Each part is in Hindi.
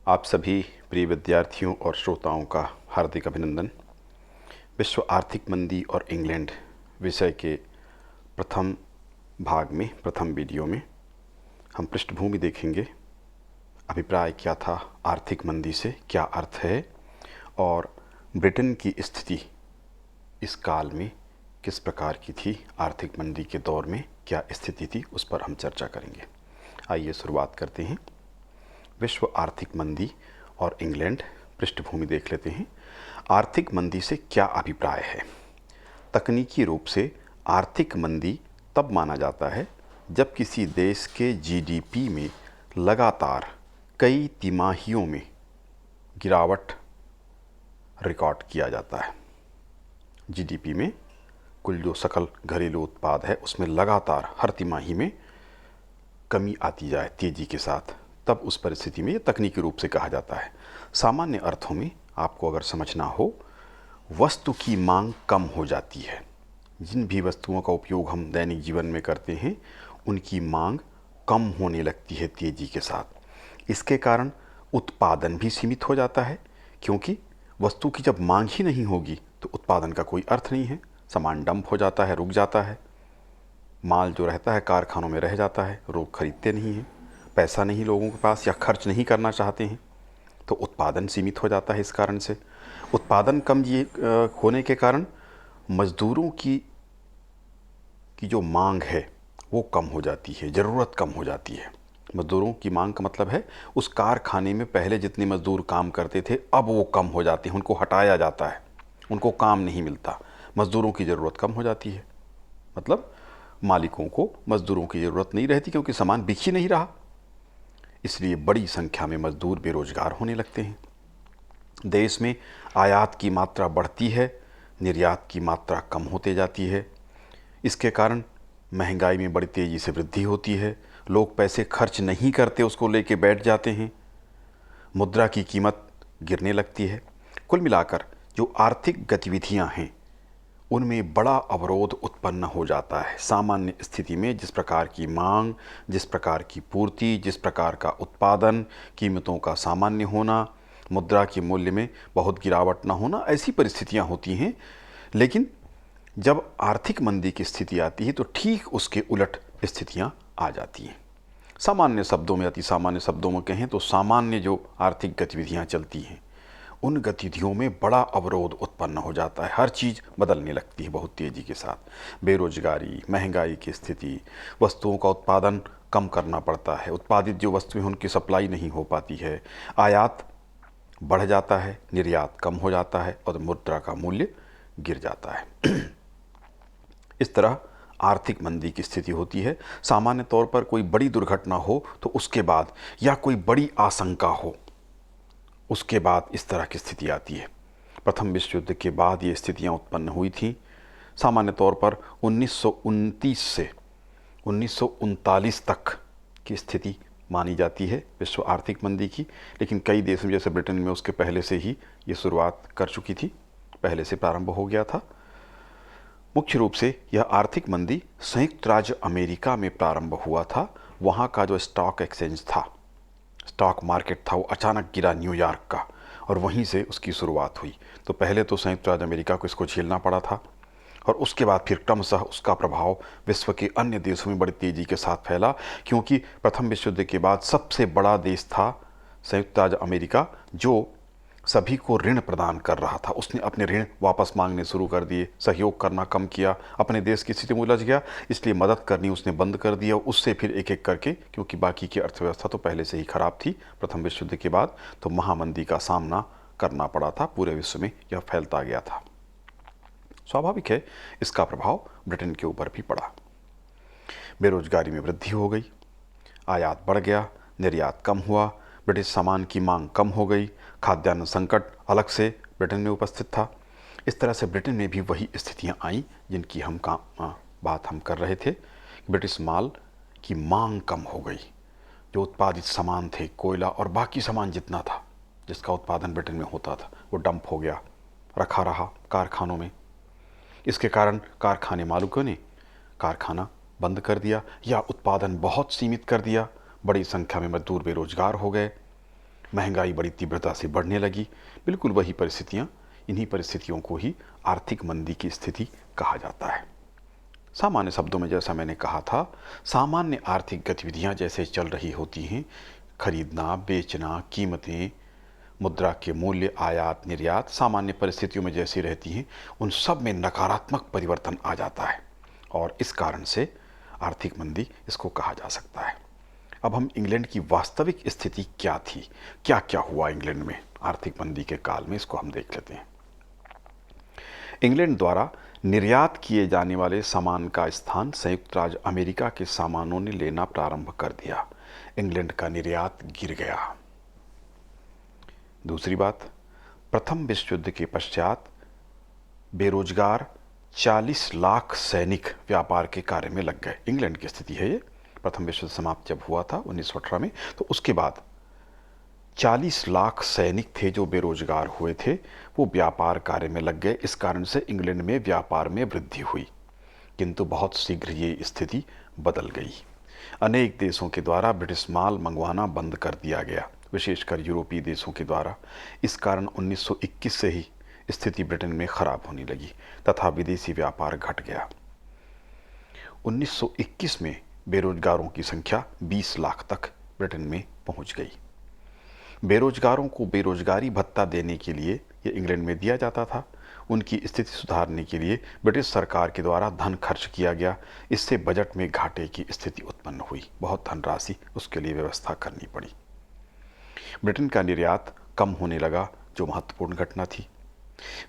आप सभी प्रिय विद्यार्थियों और श्रोताओं का हार्दिक अभिनंदन। विश्व आर्थिक मंदी और इंग्लैंड विषय के प्रथम भाग में, प्रथम वीडियो में हम पृष्ठभूमि देखेंगे। अभिप्राय क्या था आर्थिक मंदी से, क्या अर्थ है और ब्रिटेन की स्थिति इस काल में किस प्रकार की थी, आर्थिक मंदी के दौर में क्या स्थिति थी, उस पर हम चर्चा करेंगे। आइए शुरुआत करते हैं। विश्व आर्थिक मंदी और इंग्लैंड, पृष्ठभूमि देख लेते हैं। आर्थिक मंदी से क्या अभिप्राय है? तकनीकी रूप से आर्थिक मंदी तब माना जाता है जब किसी देश के जीडीपी में लगातार कई तिमाहियों में गिरावट रिकॉर्ड किया जाता है। जीडीपी में कुल जो सकल घरेलू उत्पाद है उसमें लगातार हर तिमाही में कमी आती जाए तेजी के साथ, तब उस परिस्थिति में ये तकनीकी रूप से कहा जाता है। सामान्य अर्थों में आपको अगर समझना हो, वस्तु की मांग कम हो जाती है। जिन भी वस्तुओं का उपयोग हम दैनिक जीवन में करते हैं उनकी मांग कम होने लगती है तेजी के साथ। इसके कारण उत्पादन भी सीमित हो जाता है, क्योंकि वस्तु की जब मांग ही नहीं होगी तो उत्पादन का कोई अर्थ नहीं है। सामान डंप हो जाता है, रुक जाता है, माल जो रहता है कारखानों में रह जाता है, लोग खरीदते नहीं हैं, पैसा नहीं लोगों के पास या खर्च नहीं करना चाहते हैं, तो उत्पादन सीमित हो जाता है। इस कारण से उत्पादन कम होने के कारण मज़दूरों की जो मांग है वो कम हो जाती है, ज़रूरत कम हो जाती है। मज़दूरों की मांग का मतलब है उस कारखाने में पहले जितने मज़दूर काम करते थे अब वो कम हो जाते हैं, उनको हटाया जाता है, उनको काम नहीं मिलता, मज़दूरों की ज़रूरत कम हो जाती है। मतलब मालिकों को मज़दूरों की ज़रूरत नहीं रहती, क्योंकि सामान बिक ही नहीं रहा, इसलिए बड़ी संख्या में मज़दूर बेरोजगार होने लगते हैं। देश में आयात की मात्रा बढ़ती है, निर्यात की मात्रा कम होते जाती है। इसके कारण महंगाई में बड़ी तेज़ी से वृद्धि होती है। लोग पैसे खर्च नहीं करते, उसको लेके बैठ जाते हैं। मुद्रा की कीमत गिरने लगती है। कुल मिलाकर जो आर्थिक गतिविधियां हैं उनमें बड़ा अवरोध उत्पन्न हो जाता है। सामान्य स्थिति में जिस प्रकार की मांग, जिस प्रकार की पूर्ति, जिस प्रकार का उत्पादन, कीमतों का सामान्य होना, मुद्रा के मूल्य में बहुत गिरावट न होना, ऐसी परिस्थितियां होती हैं। लेकिन जब आर्थिक मंदी की स्थिति आती है तो ठीक उसके उलट स्थितियां आ जाती हैं। सामान्य शब्दों में, अति सामान्य शब्दों में कहें तो सामान्य जो आर्थिक गतिविधियां चलती हैं उन गतिविधियों में बड़ा अवरोध उत्पन्न हो जाता है। हर चीज़ बदलने लगती है बहुत तेज़ी के साथ। बेरोजगारी, महंगाई की स्थिति, वस्तुओं का उत्पादन कम करना पड़ता है, उत्पादित जो वस्तुएं उनकी सप्लाई नहीं हो पाती है, आयात बढ़ जाता है, निर्यात कम हो जाता है और मुद्रा का मूल्य गिर जाता है। इस तरह आर्थिक मंदी की स्थिति होती है। सामान्य तौर पर कोई बड़ी दुर्घटना हो तो उसके बाद, या कोई बड़ी आशंका हो उसके बाद इस तरह की स्थिति आती है। प्रथम विश्व युद्ध के बाद ये स्थितियां उत्पन्न हुई थीं। सामान्य तौर पर 1929 से 1939 तक की स्थिति मानी जाती है विश्व आर्थिक मंदी की, लेकिन कई देशों जैसे ब्रिटेन में उसके पहले से ही ये शुरुआत कर चुकी थी, पहले से प्रारंभ हो गया था। मुख्य रूप से यह आर्थिक मंदी संयुक्त राज्य अमेरिका में प्रारंभ हुआ था। वहाँ का जो स्टॉक एक्सचेंज था, स्टॉक मार्केट था, वो अचानक गिरा न्यूयॉर्क का, और वहीं से उसकी शुरुआत हुई। तो पहले तो संयुक्त राज्य अमेरिका को इसको झेलना पड़ा था, और उसके बाद फिर क्रमशः उसका प्रभाव विश्व के अन्य देशों में बड़ी तेज़ी के साथ फैला, क्योंकि प्रथम विश्व युद्ध के बाद सबसे बड़ा देश था संयुक्त राज्य अमेरिका, जो सभी को ऋण प्रदान कर रहा था। उसने अपने ऋण वापस मांगने शुरू कर दिए, सहयोग करना कम किया, अपने देश की स्थिति में उलझ गया, इसलिए मदद करनी उसने बंद कर दिया। उससे फिर एक एक करके, क्योंकि बाकी की अर्थव्यवस्था तो पहले से ही खराब थी प्रथम विश्व युद्ध के बाद, तो महामंदी का सामना करना पड़ा था। पूरे विश्व में यह फैलता गया था। स्वाभाविक है इसका प्रभाव ब्रिटेन के ऊपर भी पड़ा। बेरोजगारी में वृद्धि हो गई, आयात बढ़ गया, निर्यात कम हुआ, ब्रिटिश सामान की मांग कम हो गई, खाद्यान्न संकट अलग से ब्रिटेन में उपस्थित था। इस तरह से ब्रिटेन में भी वही स्थितियां आईं जिनकी बात हम कर रहे थे। ब्रिटिश माल की मांग कम हो गई। जो उत्पादित सामान थे, कोयला और बाकी सामान जितना था जिसका उत्पादन ब्रिटेन में होता था, वो डंप हो गया, रखा रहा कारखानों में। इसके कारण कारखाने मालिकों ने कारखाना बंद कर दिया या उत्पादन बहुत सीमित कर दिया। बड़ी संख्या में मजदूर बेरोजगार हो गए। महंगाई बड़ी तीव्रता से बढ़ने लगी। बिल्कुल वही परिस्थितियाँ, इन्हीं परिस्थितियों को ही आर्थिक मंदी की स्थिति कहा जाता है। सामान्य शब्दों में जैसा मैंने कहा था, सामान्य आर्थिक गतिविधियां जैसे चल रही होती हैं, खरीदना, बेचना, कीमतें, मुद्रा के मूल्य, आयात निर्यात, सामान्य परिस्थितियों में जैसी रहती हैं, उन सब में नकारात्मक परिवर्तन आ जाता है और इस कारण से आर्थिक मंदी इसको कहा जा सकता है। अब हम इंग्लैंड की वास्तविक स्थिति क्या थी, क्या क्या हुआ इंग्लैंड में आर्थिक मंदी के काल में, इसको हम देख लेते हैं। इंग्लैंड द्वारा निर्यात किए जाने वाले सामान का स्थान संयुक्त राज्य अमेरिका के सामानों ने लेना प्रारंभ कर दिया। इंग्लैंड का निर्यात गिर गया। दूसरी बात, प्रथम विश्व युद्ध के पश्चात बेरोजगार 40 लाख सैनिक व्यापार के कार्य में लग गए। इंग्लैंड की स्थिति है ये। प्रथम विश्व युद्ध समाप्त जब हुआ था 1918 में, तो उसके बाद 40 लाख सैनिक थे जो बेरोजगार हुए थे, वो व्यापार कार्य में लग गए। इस कारण से इंग्लैंड में व्यापार में वृद्धि हुई, किंतु बहुत शीघ्र ये स्थिति बदल गई। अनेक देशों के द्वारा ब्रिटिश माल मंगवाना बंद कर दिया गया, विशेषकर यूरोपीय देशों के द्वारा। इस कारण 1921 से ही स्थिति ब्रिटेन में खराब होने लगी तथा विदेशी व्यापार घट गया। 1921 में बेरोजगारों की संख्या 20 लाख तक ब्रिटेन में पहुंच गई। बेरोजगारों को बेरोजगारी भत्ता देने के लिए ये इंग्लैंड में दिया जाता था। उनकी स्थिति सुधारने के लिए ब्रिटिश सरकार के द्वारा धन खर्च किया गया। इससे बजट में घाटे की स्थिति उत्पन्न हुई, बहुत धनराशि उसके लिए व्यवस्था करनी पड़ी। ब्रिटेन का निर्यात कम होने लगा, जो महत्वपूर्ण घटना थी।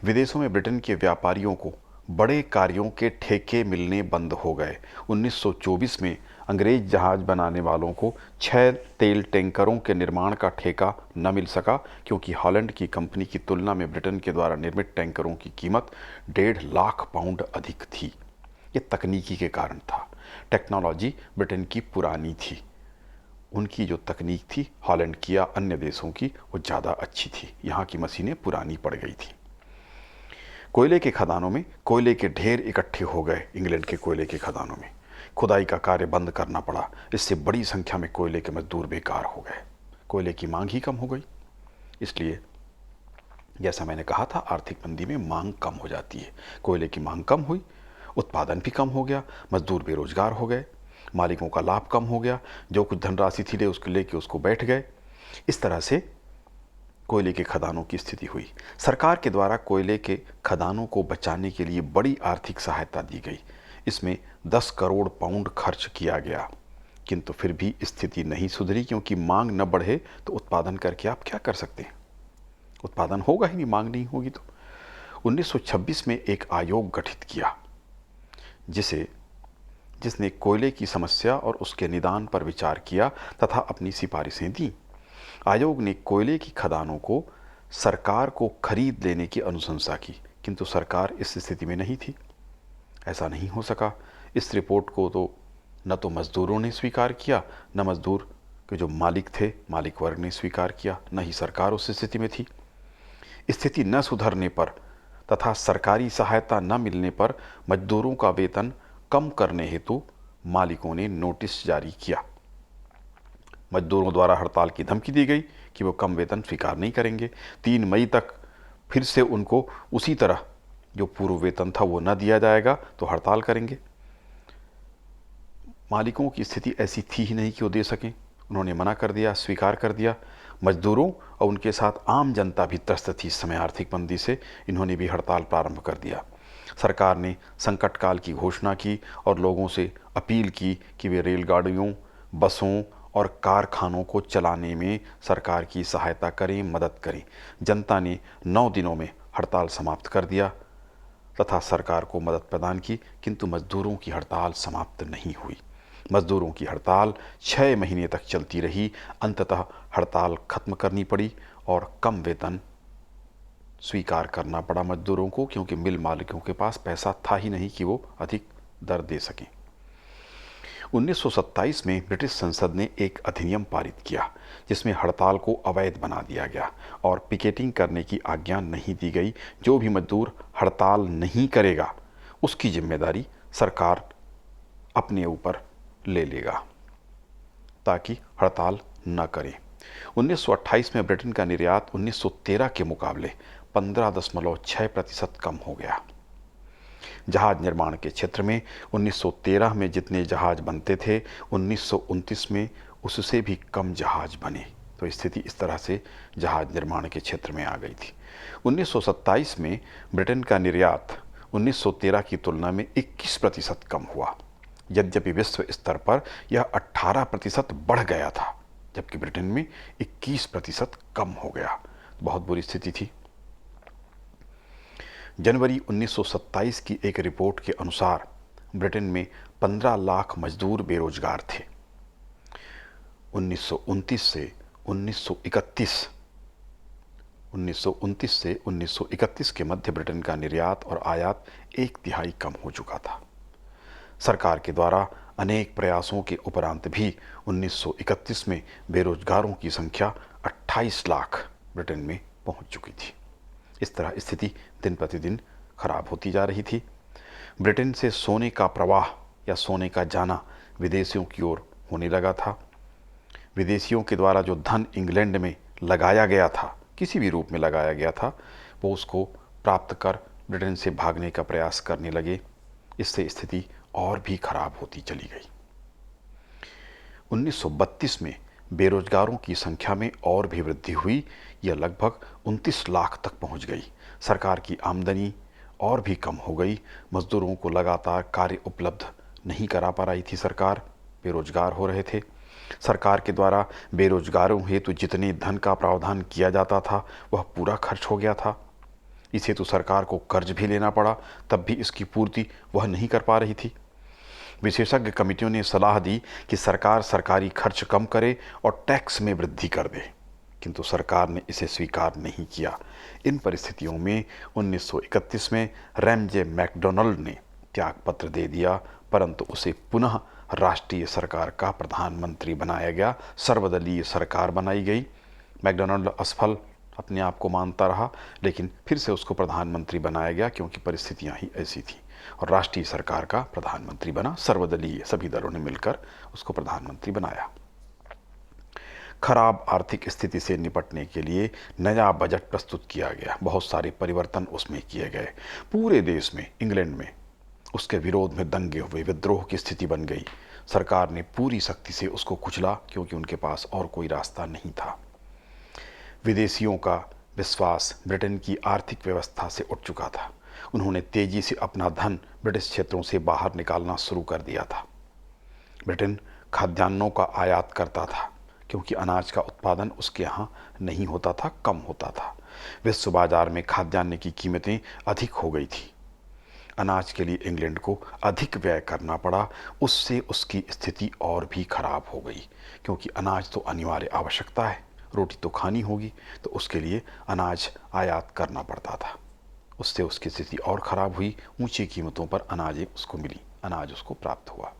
विदेशों में ब्रिटेन के व्यापारियों को बड़े कार्यों के ठेके मिलने बंद हो गए। 1924 में अंग्रेज जहाज बनाने वालों को 6 तेल टैंकरों के निर्माण का ठेका न मिल सका, क्योंकि हॉलैंड की कंपनी की तुलना में ब्रिटेन के द्वारा निर्मित टैंकरों की कीमत 1.5 लाख पाउंड अधिक थी। ये तकनीकी के कारण था। टेक्नोलॉजी ब्रिटेन की पुरानी थी, उनकी जो तकनीक थी हॉलैंड की या अन्य देशों की, वो ज़्यादा अच्छी थी। यहाँ की मशीनें पुरानी पड़ गई थी। कोयले के खदानों में कोयले के ढेर इकट्ठे हो गए। इंग्लैंड के कोयले के खदानों में खुदाई का कार्य बंद करना पड़ा। इससे बड़ी संख्या में कोयले के मजदूर बेकार हो गए। कोयले की मांग ही कम हो गई। इसलिए जैसा मैंने कहा था, आर्थिक मंदी में मांग कम हो जाती है। कोयले की मांग कम हुई, उत्पादन भी कम हो गया, मजदूर बेरोजगार हो गए, मालिकों का लाभ कम हो गया, जो कुछ धनराशि थी उसको लेके उसको बैठ गए। इस तरह से कोयले के खदानों की स्थिति हुई। सरकार के द्वारा कोयले के खदानों को बचाने के लिए बड़ी आर्थिक सहायता दी गई। इसमें 10 करोड़ पाउंड खर्च किया गया, किंतु फिर भी स्थिति नहीं सुधरी, क्योंकि मांग न बढ़े तो उत्पादन करके आप क्या कर सकते हैं। उत्पादन होगा ही नहीं, मांग नहीं होगी तो। 1926 में एक आयोग गठित किया जिसने कोयले की समस्या और उसके निदान पर विचार किया तथा अपनी सिफारिशें दी। आयोग ने कोयले की खदानों को सरकार को खरीद लेने की अनुशंसा की, किंतु सरकार इस स्थिति में नहीं थी। ऐसा नहीं हो सका। इस रिपोर्ट को तो न तो मजदूरों ने स्वीकार किया, न मजदूर के जो मालिक थे, मालिक वर्ग ने स्वीकार किया, न ही सरकार उस स्थिति में थी। स्थिति न सुधरने पर तथा सरकारी सहायता न मिलने पर मजदूरों का वेतन कम करने हेतु मालिकों ने नोटिस जारी किया। मजदूरों द्वारा हड़ताल की धमकी दी गई कि वो कम वेतन स्वीकार नहीं करेंगे। 3 मई तक फिर से उनको उसी तरह जो पूर्व वेतन था वो न दिया जाएगा तो हड़ताल करेंगे। मालिकों की स्थिति ऐसी थी ही नहीं कि वो दे सकें। उन्होंने मना कर दिया, स्वीकार कर दिया। मजदूरों और उनके साथ आम जनता भी त्रस्त थी इस समय आर्थिक मंदी से। इन्होंने भी हड़ताल प्रारंभ कर दिया। सरकार ने संकट काल की घोषणा की और लोगों से अपील की कि वे रेलगाड़ियों, बसों और कारखानों को चलाने में सरकार की सहायता करें, मदद करें। जनता ने 9 दिनों में हड़ताल समाप्त कर दिया तथा सरकार को मदद प्रदान की, किंतु मजदूरों की हड़ताल समाप्त नहीं हुई। मजदूरों की हड़ताल 6 महीने तक चलती रही। अंततः हड़ताल खत्म करनी पड़ी और कम वेतन स्वीकार करना पड़ा मजदूरों को, क्योंकि मिल मालिकों के पास पैसा था ही नहीं कि वो अधिक दर दे सकें। 1927 में ब्रिटिश संसद ने एक अधिनियम पारित किया जिसमें हड़ताल को अवैध बना दिया गया और पिकेटिंग करने की आज्ञा नहीं दी गई। जो भी मजदूर हड़ताल नहीं करेगा उसकी जिम्मेदारी सरकार अपने ऊपर ले लेगा ताकि हड़ताल न करें। 1928 में ब्रिटेन का निर्यात 1913 के मुकाबले 15.6% कम हो गया। जहाज निर्माण के क्षेत्र में 1913 में जितने जहाज बनते थे, 1929 में उससे भी कम जहाज बने। तो स्थिति इस तरह से जहाज निर्माण के क्षेत्र में आ गई थी। 1927 में ब्रिटेन का निर्यात 1913 की तुलना में 21% कम हुआ। यद्यपि विश्व स्तर पर यह 18% बढ़ गया था, जबकि ब्रिटेन में 21% कम हो गया। बहुत बुरी स्थिति थी। जनवरी 1927 की एक रिपोर्ट के अनुसार ब्रिटेन में 15 लाख मजदूर बेरोजगार थे। 1929 से 1931 के मध्य ब्रिटेन का निर्यात और आयात 1/3 कम हो चुका था। सरकार के द्वारा अनेक प्रयासों के उपरांत भी 1931 में बेरोजगारों की संख्या 28 लाख ब्रिटेन में पहुंच चुकी थी। इस तरह स्थिति दिन प्रतिदिन खराब होती जा रही थी। ब्रिटेन से सोने का प्रवाह या सोने का जाना विदेशियों की ओर होने लगा था। विदेशियों के द्वारा जो धन इंग्लैंड में लगाया गया था, किसी भी रूप में लगाया गया था, वो उसको प्राप्त कर ब्रिटेन से भागने का प्रयास करने लगे। इससे स्थिति और भी खराब होती चली गई। 1932 में बेरोजगारों की संख्या में और भी वृद्धि हुई। यह लगभग 29 लाख तक पहुंच गई। सरकार की आमदनी और भी कम हो गई। मजदूरों को लगातार कार्य उपलब्ध नहीं करा पा रही थी सरकार, बेरोजगार हो रहे थे। सरकार के द्वारा बेरोजगारों हेतु जितने धन का प्रावधान किया जाता था वह पूरा खर्च हो गया था। इस हेतु सरकार को कर्ज भी लेना पड़ा, तब भी इसकी पूर्ति वह नहीं कर पा रही थी। विशेषज्ञ कमेटियों ने सलाह दी कि सरकार सरकारी खर्च कम करे और टैक्स में वृद्धि कर दे, किंतु सरकार ने इसे स्वीकार नहीं किया। इन परिस्थितियों में 1931 में रैमजे मैकडोनाल्ड ने त्यागपत्र दे दिया, परंतु उसे पुनः राष्ट्रीय सरकार का प्रधानमंत्री बनाया गया। सर्वदलीय सरकार बनाई गई। मैकडोनाल्ड असफल अपने आप को मानता रहा, लेकिन फिर से उसको प्रधानमंत्री बनाया गया क्योंकि परिस्थितियां ही ऐसी थी, और राष्ट्रीय सरकार का प्रधानमंत्री बना। सर्वदलीय सभी दलों ने मिलकर उसको प्रधानमंत्री बनाया। खराब आर्थिक स्थिति से निपटने के लिए नया बजट प्रस्तुत किया गया। बहुत सारे परिवर्तन उसमें किए गए। पूरे देश में, इंग्लैंड में उसके विरोध में दंगे हुए, विद्रोह की स्थिति बन गई। सरकार ने पूरी शक्ति से उसको कुचला, क्योंकि उनके पास और कोई रास्ता नहीं था। विदेशियों का विश्वास ब्रिटेन की आर्थिक व्यवस्था से उठ चुका था। उन्होंने तेजी से अपना धन ब्रिटिश क्षेत्रों से बाहर निकालना शुरू कर दिया था। ब्रिटेन खाद्यान्नों का आयात करता था, क्योंकि अनाज का उत्पादन उसके यहाँ नहीं होता था, कम होता था। विश्व बाजार में खाद्यान्न की कीमतें अधिक हो गई थी। अनाज के लिए इंग्लैंड को अधिक व्यय करना पड़ा। उससे उसकी स्थिति और भी खराब हो गई, क्योंकि अनाज तो अनिवार्य आवश्यकता है, रोटी तो खानी होगी, तो उसके लिए अनाज आयात करना पड़ता था। उससे उसकी स्थिति और खराब हुई। ऊंची कीमतों पर अनाज उसको मिली, अनाज उसको प्राप्त हुआ।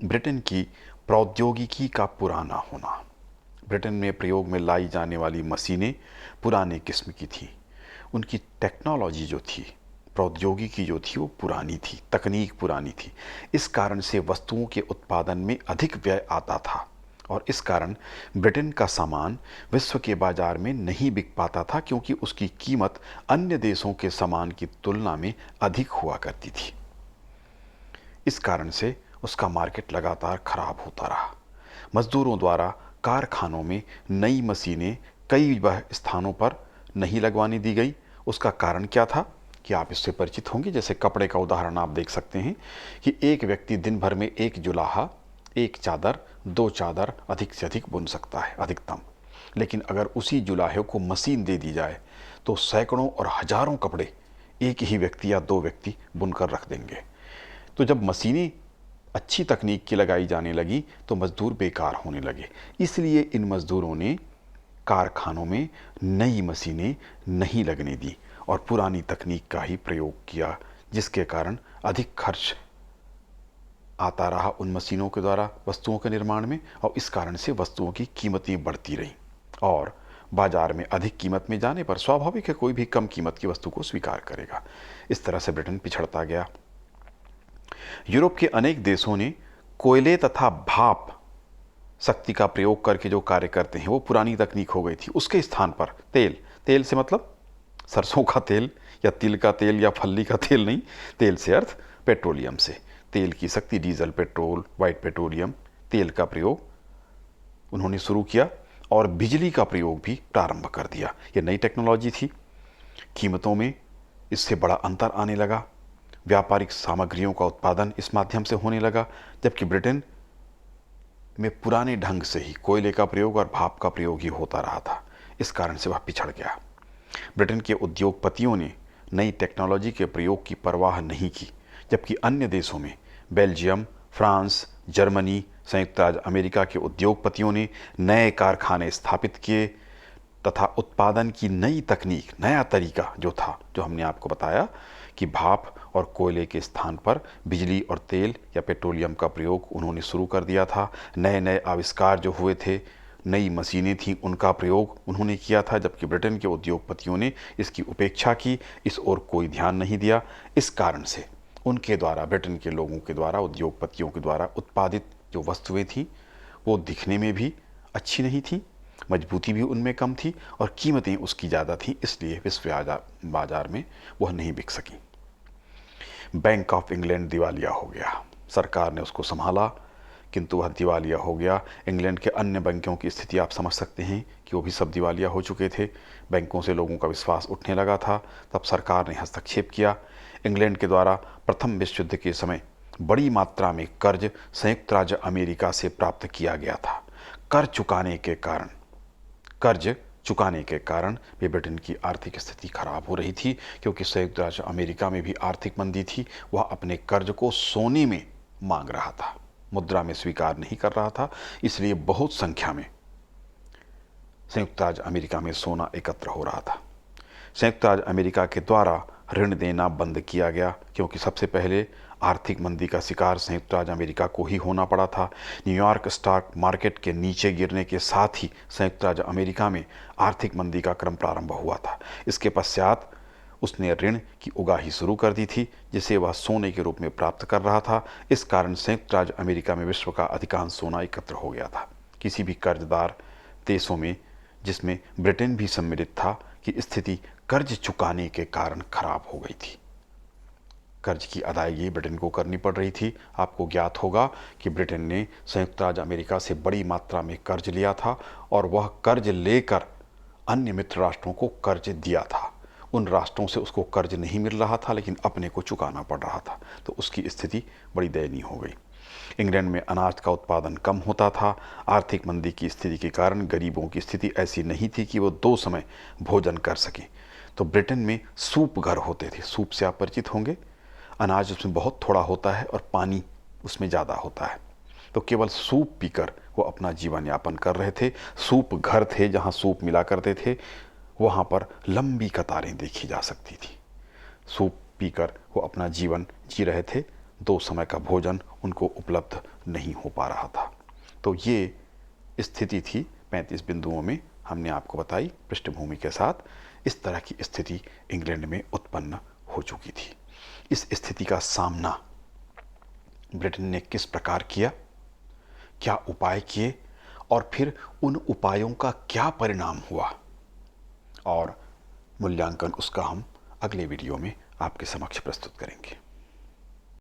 ब्रिटेन की प्रौद्योगिकी का पुराना होना। ब्रिटेन में प्रयोग में लाई जाने वाली मशीनें पुराने किस्म की थी। उनकी टेक्नोलॉजी जो थी, प्रौद्योगिकी जो थी, वो पुरानी थी, तकनीक पुरानी थी। इस कारण से वस्तुओं के उत्पादन में अधिक व्यय आता था, और इस कारण ब्रिटेन का सामान विश्व के बाजार में नहीं बिक पाता था, क्योंकि उसकी कीमत अन्य देशों के सामान की तुलना में अधिक हुआ करती थी। इस कारण से उसका मार्केट लगातार खराब होता रहा। मजदूरों द्वारा कारखानों में नई मशीनें कई स्थानों पर नहीं लगवाने दी गई। उसका कारण क्या था कि आप इससे परिचित होंगे। जैसे कपड़े का उदाहरण आप देख सकते हैं कि एक व्यक्ति दिन भर में एक जुलाहा, एक चादर, 2 चादर अधिक से अधिक बुन सकता है, अधिकतम। लेकिन अगर उसी जुलाहे को मशीन दे दी जाए तो सैकड़ों और हजारों कपड़े एक ही व्यक्ति या 2 व्यक्ति बुनकर रख देंगे। तो जब मशीनें अच्छी तकनीक की लगाई जाने लगी तो मजदूर बेकार होने लगे। इसलिए इन मजदूरों ने कारखानों में नई मशीनें नहीं लगने दी और पुरानी तकनीक का ही प्रयोग किया, जिसके कारण अधिक खर्च आता रहा उन मशीनों के द्वारा वस्तुओं के निर्माण में, और इस कारण से वस्तुओं की कीमतें बढ़ती रहीं। और बाजार में अधिक कीमत में जाने पर स्वाभाविक है कोई भी कम कीमत की वस्तु को स्वीकार करेगा। इस तरह से ब्रिटेन पिछड़ता गया। यूरोप के अनेक देशों ने कोयले तथा भाप शक्ति का प्रयोग करके जो कार्य करते हैं वो पुरानी तकनीक हो गई थी। उसके स्थान पर तेल, तेल से मतलब सरसों का तेल या तिल का तेल या फल्ली का तेल नहीं, तेल से अर्थ पेट्रोलियम से। तेल की शक्ति, डीजल, पेट्रोल, वाइट पेट्रोलियम, तेल का प्रयोग उन्होंने शुरू किया और बिजली का प्रयोग भी प्रारंभ कर दिया। ये नई टेक्नोलॉजी थी। कीमतों में इससे बड़ा अंतर आने लगा। व्यापारिक सामग्रियों का उत्पादन इस माध्यम से होने लगा, जबकि ब्रिटेन में पुराने ढंग से ही कोयले का प्रयोग और भाप का प्रयोग ही होता रहा था। इस कारण से वह पिछड़ गया। ब्रिटेन के उद्योगपतियों ने नई टेक्नोलॉजी के प्रयोग की परवाह नहीं की, जबकि अन्य देशों में बेल्जियम, फ्रांस, जर्मनी, संयुक्त राज्य अमेरिका के उद्योगपतियों ने नए कारखाने स्थापित किए तथा उत्पादन की नई तकनीक, नया तरीका जो था, जो हमने आपको बताया कि भाप और कोयले के स्थान पर बिजली और तेल या पेट्रोलियम का प्रयोग उन्होंने शुरू कर दिया था। नए नए आविष्कार जो हुए थे, नई मशीनें थीं, उनका प्रयोग उन्होंने किया था, जबकि ब्रिटेन के उद्योगपतियों ने इसकी उपेक्षा की, इस ओर कोई ध्यान नहीं दिया। इस कारण से उनके द्वारा, ब्रिटेन के लोगों के द्वारा, उद्योगपतियों के द्वारा उत्पादित जो वस्तुएं थीं वो दिखने में भी अच्छी नहीं थी, मजबूती भी उनमें कम थी और कीमतें उसकी ज़्यादा थीं, इसलिए विश्व बाजार में वह नहीं बिक सकी। बैंक ऑफ इंग्लैंड दिवालिया हो गया। सरकार ने उसको संभाला, किंतु वह दिवालिया हो गया। इंग्लैंड के अन्य बैंकों की स्थिति आप समझ सकते हैं कि वो भी सब दिवालिया हो चुके थे। बैंकों से लोगों का विश्वास उठने लगा था। तब सरकार ने हस्तक्षेप किया। इंग्लैंड के द्वारा प्रथम विश्व युद्ध के समय बड़ी मात्रा में कर्ज संयुक्त राज्य अमेरिका से प्राप्त किया गया था। कर्ज चुकाने के कारण भी ब्रिटेन की आर्थिक स्थिति खराब हो रही थी, क्योंकि संयुक्त राज्य अमेरिका में भी आर्थिक मंदी थी। वह अपने कर्ज को सोने में मांग रहा था, मुद्रा में स्वीकार नहीं कर रहा था। इसलिए बहुत संख्या में संयुक्त राज्य अमेरिका में सोना एकत्र हो रहा था। संयुक्त राज्य अमेरिका के द्वारा ऋण देना बंद किया गया, क्योंकि सबसे पहले आर्थिक मंदी का शिकार संयुक्त राज्य अमेरिका को ही होना पड़ा था। न्यूयॉर्क स्टॉक मार्केट के नीचे गिरने के साथ ही संयुक्त राज्य अमेरिका में आर्थिक मंदी का क्रम प्रारंभ हुआ था। इसके पश्चात उसने ऋण की उगाही शुरू कर दी थी, जिसे वह सोने के रूप में प्राप्त कर रहा था। इस कारण संयुक्त राज्य अमेरिका में विश्व का अधिकांश सोना एकत्र हो गया था। किसी भी कर्जदार देशों में, जिसमें ब्रिटेन भी सम्मिलित था, की स्थिति कर्ज चुकाने के कारण खराब हो गई थी। कर्ज की अदायगी ब्रिटेन को करनी पड़ रही थी। आपको ज्ञात होगा कि ब्रिटेन ने संयुक्त राज्य अमेरिका से बड़ी मात्रा में कर्ज लिया था और वह कर्ज लेकर अन्य मित्र राष्ट्रों को कर्ज दिया था। उन राष्ट्रों से उसको कर्ज नहीं मिल रहा था, लेकिन अपने को चुकाना पड़ रहा था, तो उसकी स्थिति बड़ी दयनीय हो गई। इंग्लैंड में अनाज का उत्पादन कम होता था। आर्थिक मंदी की स्थिति के कारण गरीबों की स्थिति ऐसी नहीं थी कि वो 2 समय भोजन कर सकें। तो ब्रिटेन में सूप घर होते थे। सूप से आप परिचित होंगे। अनाज उसमें बहुत थोड़ा होता है और पानी उसमें ज़्यादा होता है। तो केवल सूप पीकर वो अपना जीवन यापन कर रहे थे। सूप घर थे जहाँ सूप मिला करते थे, वहाँ पर लंबी कतारें देखी जा सकती थी। सूप पीकर वो अपना जीवन जी रहे थे। 2 समय का भोजन उनको उपलब्ध नहीं हो पा रहा था। तो ये स्थिति थी 35 बिंदुओं में हमने आपको बताई पृष्ठभूमि के साथ। इस तरह की स्थिति इंग्लैंड में उत्पन्न हो चुकी थी। इस स्थिति का सामना ब्रिटेन ने किस प्रकार किया, क्या उपाय किए और फिर उन उपायों का क्या परिणाम हुआ, और मूल्यांकन उसका हम अगले वीडियो में आपके समक्ष प्रस्तुत करेंगे।